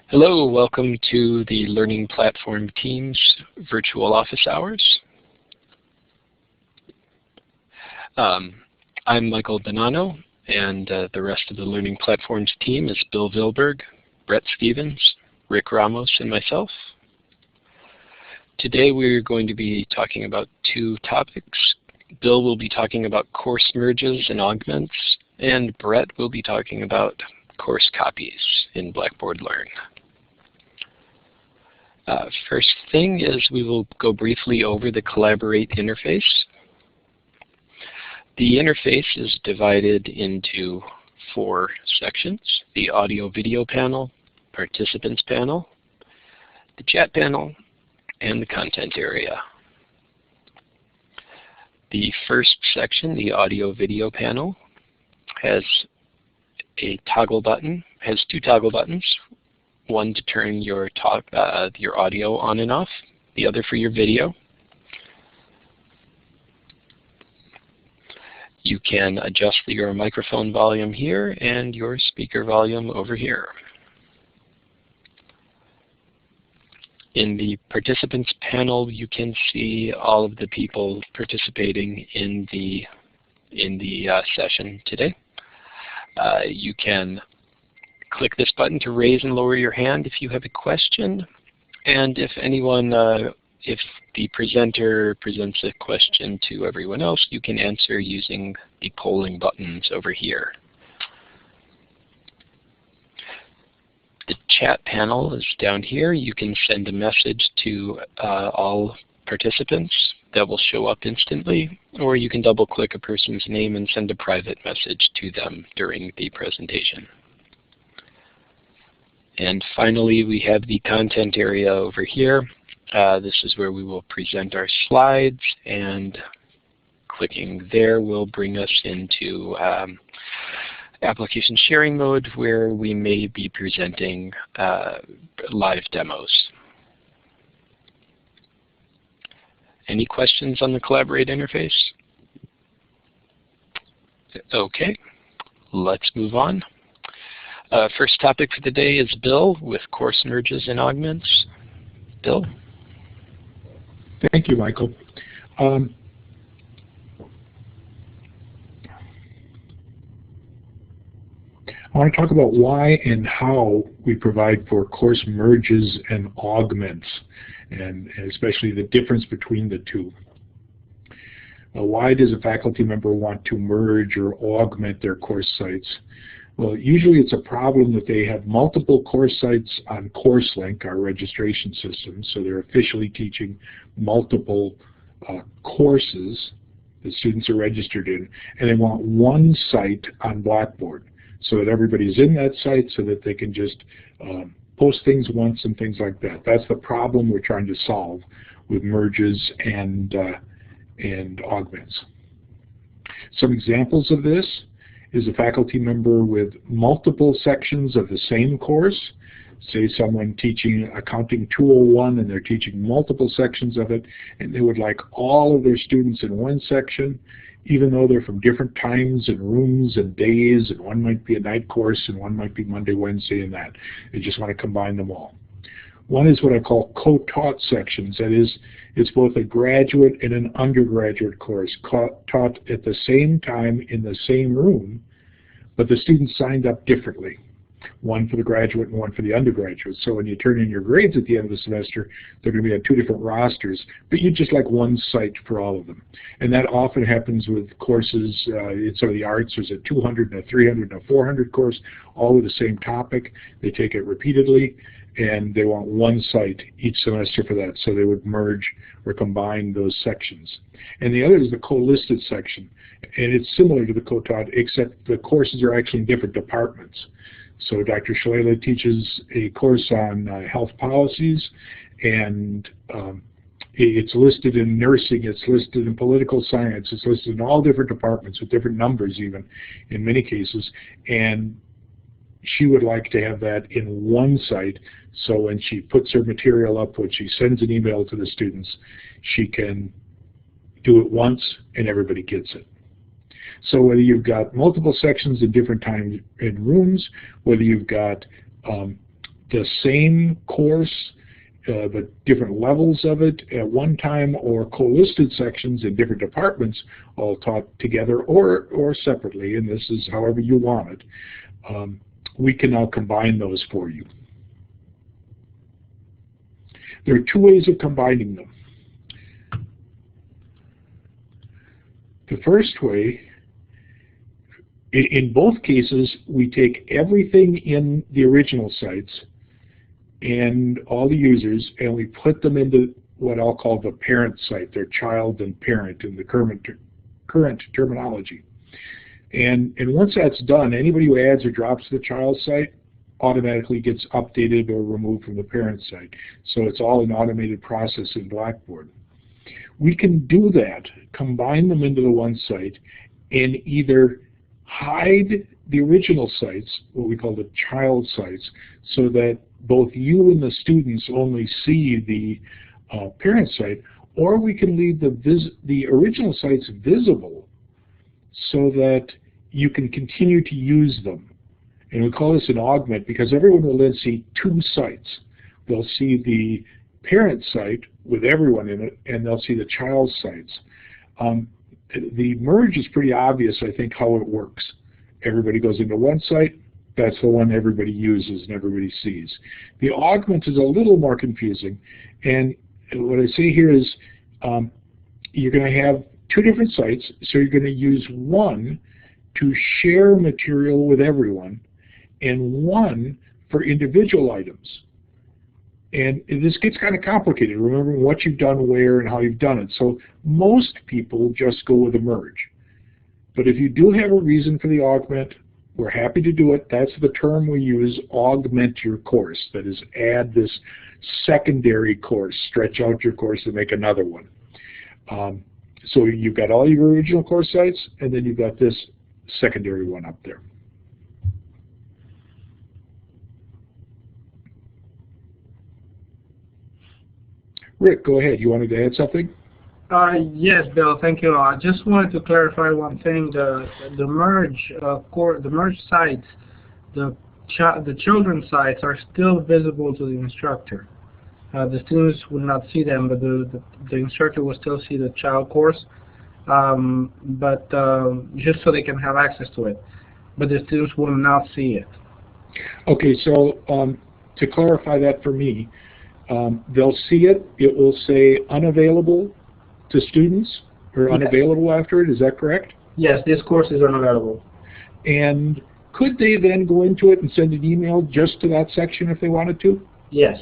Hello, welcome to the Learning Platform Team's Virtual Office Hours. I'm Michael Bonanno, and the rest of the Learning Platforms team is Bill Vilberg, Brett Stevens, Rick Ramos, and myself. Today we're going to be talking about two topics. Bill will be talking about course merges and augments, and Brett will be talking about course copies in Blackboard Learn. First thing is we will go briefly over the Collaborate interface. The interface is divided into 4 sections: the audio-video panel, participants panel, the chat panel, and the content area. The first section, the audio-video panel, has a toggle button, has 2 toggle buttons. One to turn your audio on and off, the other for your video. You can adjust your microphone volume here and your speaker volume over here. In the participants panel, you can see all of the people participating in the session today. You can click this button to raise and lower your hand if you have a question, and if the presenter presents a question to everyone else, you can answer using the polling buttons over here. The chat panel is down here. You can send a message to all participants that will show up instantly, or you can double-click a person's name and send a private message to them during the presentation. And finally, we have the content area over here. This is where we will present our slides, and clicking there will bring us into application sharing mode, where we may be presenting live demos. Any questions on the Collaborate interface? Okay, let's move on. First topic for today is Bill with course merges and augments. Bill? Thank you, Michael. I want to talk about why and how we provide for course merges and augments, and especially the difference between the two. Why does a faculty member want to merge or augment their course sites? Well, usually it's a problem that they have multiple course sites on CourseLink, our registration system, so they're officially teaching multiple courses that students are registered in, and they want one site on Blackboard so that everybody's in that site so that they can just post things once and things like that. That's the problem we're trying to solve with merges and augments. Some examples of this is a faculty member with multiple sections of the same course. Say someone teaching Accounting 201 and they're teaching multiple sections of it, and they would like all of their students in one section, even though they're from different times and rooms and days, and one might be a night course and one might be Monday, Wednesday, and that. They just want to combine them all. One is what I call co-taught sections. That is, it's both a graduate and an undergraduate course taught at the same time in the same room, but the students signed up differently, one for the graduate and one for the undergraduate. So when you turn in your grades at the end of the semester, they're going to be on 2 different rosters, but you just like one site for all of them. And that often happens with courses in some of the arts. There's a 200 and a 300 and a 400 course, all with the same topic. They take it repeatedly, and they want one site each semester for that, so they would merge or combine those sections. And the other is the co-listed section, and it's similar to the co-taught, except the courses are actually in different departments. So Dr. Shalala teaches a course on health policies, and it's listed in nursing, it's listed in political science, it's listed in all different departments with different numbers even in many cases, and she would like to have that in one site, so when she puts her material up, when she sends an email to the students, she can do it once and everybody gets it. So whether you've got multiple sections in different times in rooms, whether you've got the same course, but different levels of it at one time, or co-listed sections in different departments all taught together or separately, and this is however you want it, we can now combine those for you. There are two ways of combining them. The first way, in both cases, we take everything in the original sites and all the users, and we put them into what I'll call the parent site, their child and parent in the current terminology. And once that's done, anybody who adds or drops to the child site automatically gets updated or removed from the parent site. So it's all an automated process in Blackboard. We can do that, combine them into the one site, and either hide the original sites, what we call the child sites, so that both you and the students only see the parent site, or we can leave the original sites visible so that you can continue to use them. And we call this an augment because everyone will then see two sites. They'll see the parent site with everyone in it, and they'll see the child sites. The merge is pretty obvious, I think, how it works. Everybody goes into one site, that's the one everybody uses and everybody sees. The augment is a little more confusing, and what I say here is you're going to have two different sites, so you're going to use one to share material with everyone and one for individual items. And this gets kind of complicated, remembering what you've done where and how you've done it. So most people just go with a merge. But if you do have a reason for the augment, we're happy to do it. That's the term we use, augment your course. That is, add this secondary course, stretch out your course and make another one. So you've got all your original course sites, and then you've got this secondary one up there. Rick, go ahead. You wanted to add something? Yes, Bill. Thank you. I just wanted to clarify one thing. The merge sites, the children's sites are still visible to the instructor. The students will not see them, but the instructor will still see the child course, but just so they can have access to it. But the students will not see it. Okay, so to clarify that for me, they'll see it. It will say unavailable to students, or unavailable after it. Is that correct? Yes, this course is unavailable. And could they then go into it and send an email just to that section if they wanted to? Yes.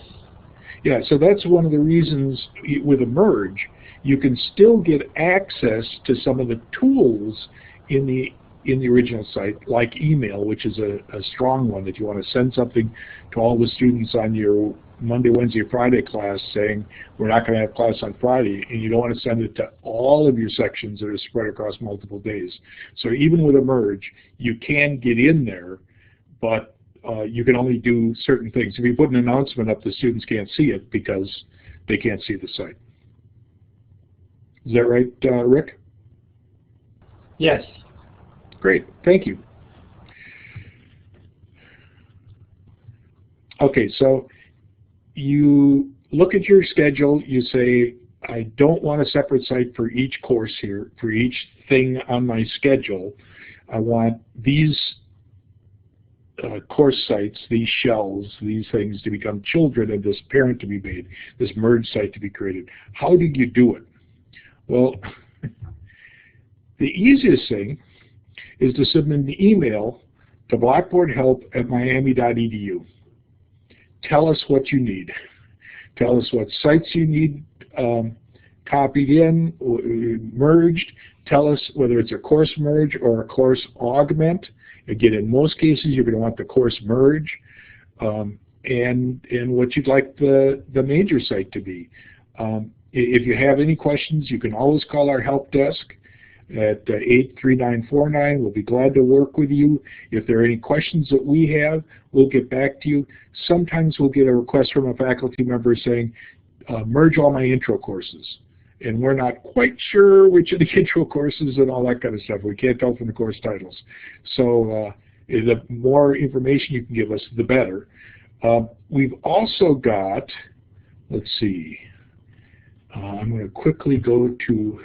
Yeah, so that's one of the reasons with a merge, you can still get access to some of the tools in the original site, like email, which is a strong one that you want to send something to all the students on your Monday, Wednesday, Friday class saying we're not going to have class on Friday, and you don't want to send it to all of your sections that are spread across multiple days. So even with a merge, you can get in there, but you can only do certain things. If you put an announcement up, the students can't see it because they can't see the site. Is that right, Rick? Yes. Great, thank you. Okay, so you look at your schedule, you say, I don't want a separate site for each course here, for each thing on my schedule. I want these course sites, these shells, these things to become children and this parent to be made, this merge site to be created. How do you do it? Well, the easiest thing is to submit an email to blackboardhelp@miami.edu. Tell us what you need. Tell us what sites you need copied in, merged. Tell us whether it's a course merge or a course augment. Again, in most cases, you're going to want the course merge, and what you'd like the major site to be. If you have any questions, you can always call our help desk at 83949. We'll be glad to work with you. If there are any questions that we have, we'll get back to you. Sometimes we'll get a request from a faculty member saying, merge all my intro courses. And we're not quite sure which of the intro courses and all that kind of stuff. We can't tell from the course titles. So the more information you can give us, the better. We've also got, let's see, I'm going to quickly go to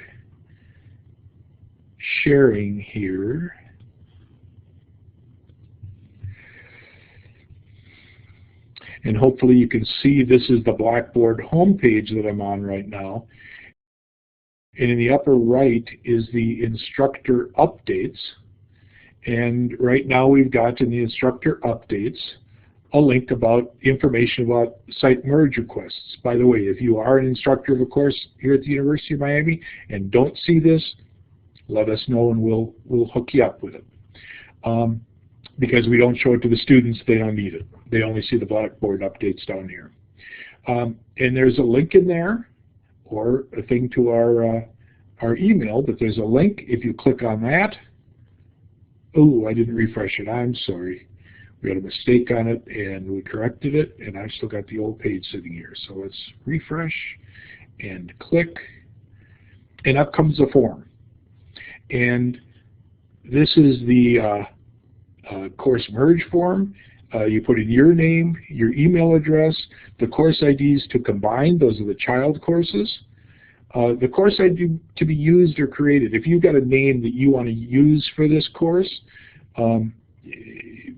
sharing here. And hopefully you can see this is the Blackboard homepage that I'm on right now. And in the upper right is the instructor updates. And right now we've got in the instructor updates a link about information about site merge requests. By the way, if you are an instructor of a course here at the University of Miami and don't see this, let us know and we'll hook you up with it. Because we don't show it to the students, they don't need it. They only see the Blackboard updates down here. And there's a link in there, or a thing to our email, but there's a link. If you click on that, oh, I didn't refresh it. I'm sorry. We had a mistake on it, and we corrected it, and I've still got the old page sitting here. So let's refresh and click, and up comes the form. And this is the course merge form. You put in your name, your email address, the course IDs to combine. Those are the child courses. The course ID to be used or created. If you've got a name that you want to use for this course,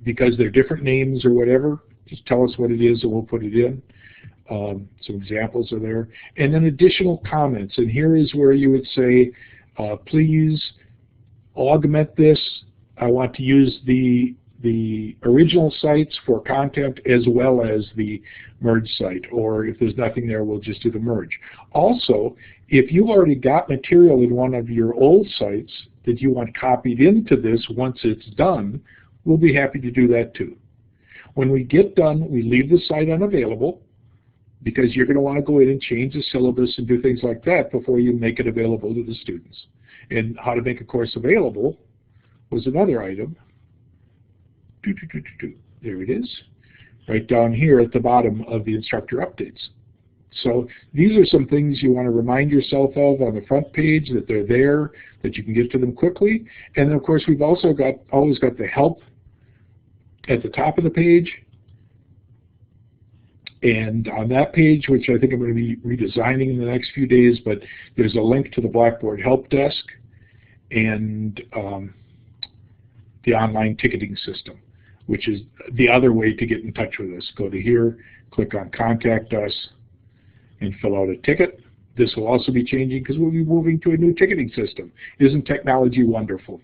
because they're different names or whatever, just tell us what it is and we'll put it in. Some examples are there. And then additional comments. And here is where you would say, please augment this. I want to use the original sites for content as well as the merge site, or if there's nothing there, we'll just do the merge. Also, if you've already got material in one of your old sites that you want copied into this once it's done, we'll be happy to do that too. When we get done, we leave the site unavailable because you're going to want to go in and change the syllabus and do things like that before you make it available to the students. And how to make a course available was another item. There it is, right down here at the bottom of the instructor updates. So these are some things you want to remind yourself of on the front page, that they're there, that you can get to them quickly. And then of course we've also always got the help at the top of the page. And on that page, which I think I'm going to be redesigning in the next few days, but there's a link to the Blackboard help desk and the online ticketing system, which is the other way to get in touch with us. Go to here, click on Contact Us, and fill out a ticket. This will also be changing because we'll be moving to a new ticketing system. Isn't technology wonderful?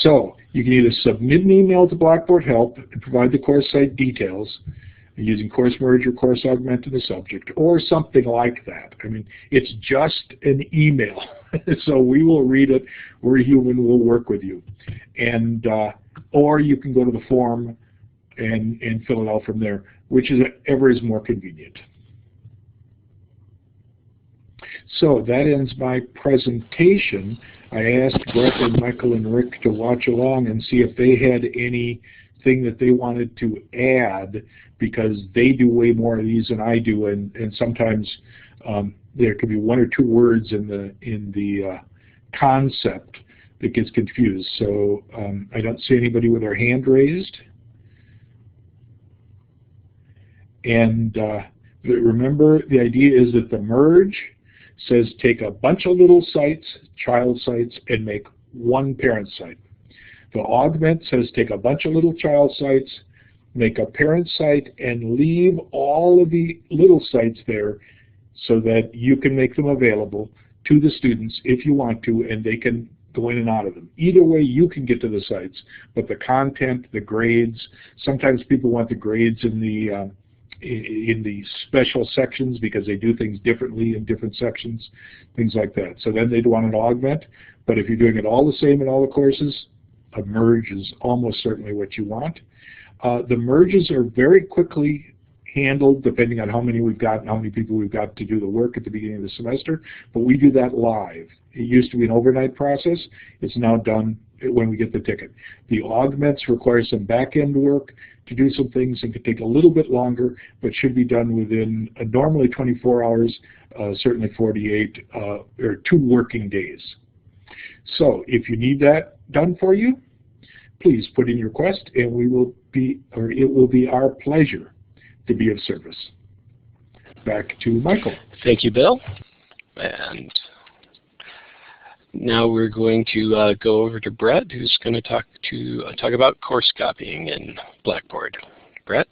So you can either submit an email to Blackboard Help and provide the course site details using Course Merge or Course Augment in the subject, or something like that. I mean, it's just an email. So we will read it. We're human. We'll work with you. And or you can go to the form and fill it out from there, whichever is more convenient. So that ends my presentation. I asked Brett and Michael and Rick to watch along and see if they had anything that they wanted to add, because they do way more of these than I do, and sometimes there could be one or two words in the concept that gets confused. So I don't see anybody with their hand raised. And remember, the idea is that the merge says take a bunch of little sites, child sites, and make one parent site. The augment says take a bunch of little child sites, make a parent site, and leave all of the little sites there so that you can make them available to the students if you want to, and they can go in and out of them. Either way, you can get to the sites, but the content, the grades, sometimes people want the grades in the special sections because they do things differently in different sections, things like that. So then they'd want an augment, but if you're doing it all the same in all the courses, a merge is almost certainly what you want. The merges are very quickly handled depending on how many we've got and how many people we've got to do the work at the beginning of the semester, but we do that live. It used to be an overnight process. It's now done when we get the ticket. The augments require some back-end work to do some things and can take a little bit longer, but should be done within normally 24 hours, certainly 48 or 2 working days. So if you need that done for you, please put in your request, and we will be, or it will be our pleasure to be of service. Back to Michael. Thank you, Bill. And now we're going to go over to Brett, who's going to talk about course copying in Blackboard. Brett?